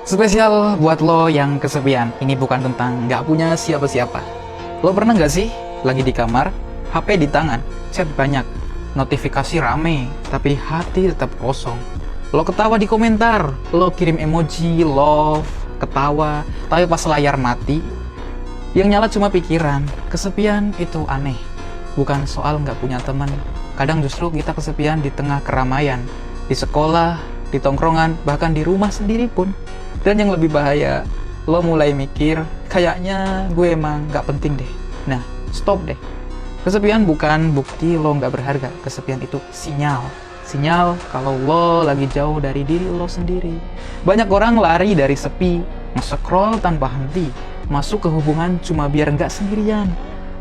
Spesial buat lo yang kesepian. Ini bukan tentang nggak punya siapa-siapa. Lo pernah nggak sih lagi di kamar, HP di tangan, chat banyak, notifikasi rame, tapi hati tetap kosong. Lo ketawa di komentar, lo kirim emoji, love, ketawa, tapi pas layar mati, yang nyala cuma pikiran. Kesepian itu aneh. Bukan soal nggak punya teman. Kadang justru kita kesepian di tengah keramaian, di sekolah, di tongkrongan, bahkan di rumah sendiri pun. Dan yang lebih bahaya, lo mulai mikir, kayaknya gue emang gak penting deh. Nah, stop deh. Kesepian bukan bukti lo gak berharga. Kesepian itu sinyal. Sinyal kalau lo lagi jauh dari diri lo sendiri. Banyak orang lari dari sepi, nge-scroll tanpa henti, masuk ke hubungan cuma biar gak sendirian,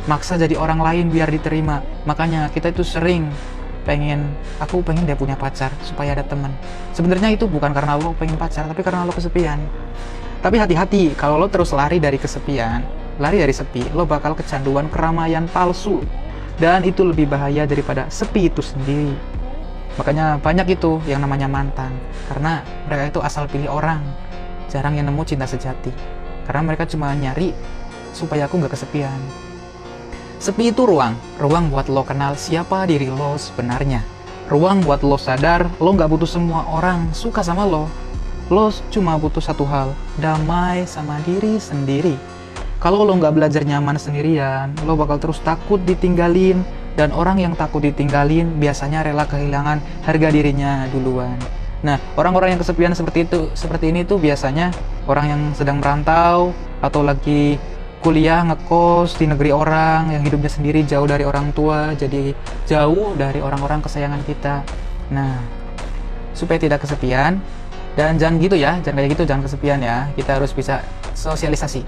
maksa jadi orang lain biar diterima. Makanya kita itu sering aku pengen dia punya pacar supaya ada teman. Sebenarnya itu bukan karena lo pengen pacar, tapi karena lo kesepian. Tapi hati-hati, kalau lo terus lari dari kesepian, lari dari sepi, lo bakal kecanduan keramaian palsu. Dan itu lebih bahaya daripada sepi itu sendiri. Makanya banyak itu yang namanya mantan, karena mereka itu asal pilih orang, jarang yang nemu cinta sejati. Karena mereka cuma nyari supaya aku nggak kesepian. Sepi itu ruang buat lo kenal siapa diri lo sebenarnya. Ruang buat lo sadar, lo nggak butuh semua orang suka sama lo. Lo cuma butuh satu hal, damai sama diri sendiri. Kalau lo nggak belajar nyaman sendirian, lo bakal terus takut ditinggalin. Dan orang yang takut ditinggalin biasanya rela kehilangan harga dirinya duluan. Nah, orang-orang yang kesepian seperti ini tuh biasanya orang yang sedang merantau atau lagi kuliah ngekos di negeri orang, yang hidupnya sendiri jauh dari orang tua, jadi jauh dari orang-orang kesayangan kita. Nah, supaya tidak kesepian, dan jangan gitu ya, jangan kayak gitu, jangan kesepian ya, kita harus bisa sosialisasi.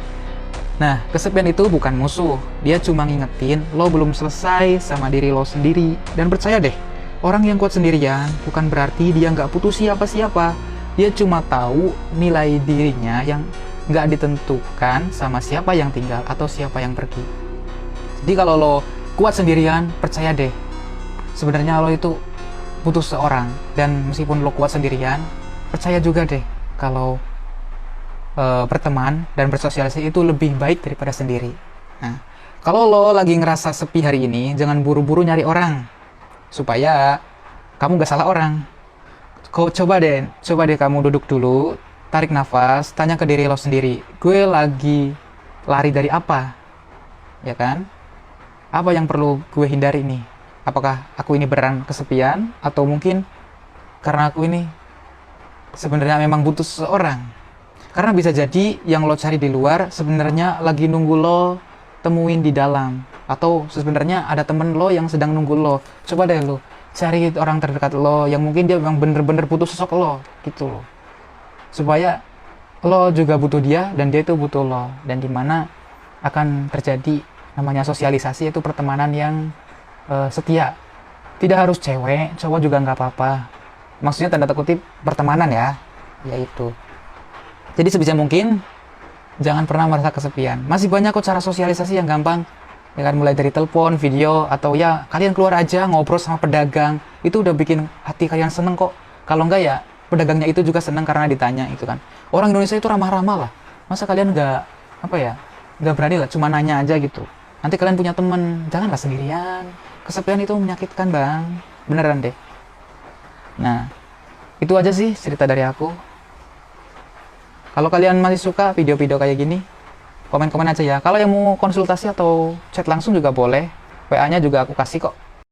Nah, kesepian itu bukan musuh, dia cuma ngingetin lo belum selesai sama diri lo sendiri. Dan percaya deh, orang yang kuat sendirian bukan berarti dia nggak butuh siapa-siapa. Dia cuma tahu nilai dirinya yang nggak ditentukan sama siapa yang tinggal atau siapa yang pergi. Jadi kalau lo kuat sendirian, percaya deh, sebenarnya lo itu butuh seorang. Dan meskipun lo kuat sendirian, percaya juga deh kalau berteman dan bersosialisasi itu lebih baik daripada sendiri. Nah, kalau lo lagi ngerasa sepi hari ini, jangan buru-buru nyari orang supaya kamu gak salah orang. Coba deh kamu duduk dulu, tarik nafas, tanya ke diri lo sendiri, gue lagi lari dari apa? Ya kan? Apa yang perlu gue hindari nih? Apakah aku ini beneran kesepian? Atau mungkin karena aku ini sebenarnya memang butuh seseorang? Karena bisa jadi yang lo cari di luar sebenarnya lagi nunggu lo temuin di dalam. Atau sebenarnya ada temen lo yang sedang nunggu lo. Coba deh lo cari orang terdekat lo yang mungkin dia memang bener-bener butuh sosok lo gitu loh. Supaya lo juga butuh dia dan dia itu butuh lo, dan dimana akan terjadi namanya sosialisasi, itu pertemanan yang setia. Tidak harus cewek, cowok juga nggak apa-apa, maksudnya tanda kutip pertemanan ya, yaitu. Jadi sebisa mungkin jangan pernah merasa kesepian. Masih banyak kok cara sosialisasi yang gampang, ya kan, mulai dari telepon, video, atau ya kalian keluar aja ngobrol sama pedagang, itu udah bikin hati kalian seneng kok. Kalau enggak ya pedagangnya itu juga senang karena ditanya itu kan. Orang Indonesia itu ramah-ramah lah. Masa kalian nggak berani lah cuma nanya aja gitu. Nanti kalian punya teman, janganlah sendirian. Kesepian itu menyakitkan bang, beneran deh. Nah, itu aja sih cerita dari aku. Kalau kalian masih suka video-video kayak gini, komen-komen aja ya. Kalau yang mau konsultasi atau chat langsung juga boleh, WA-nya juga aku kasih kok.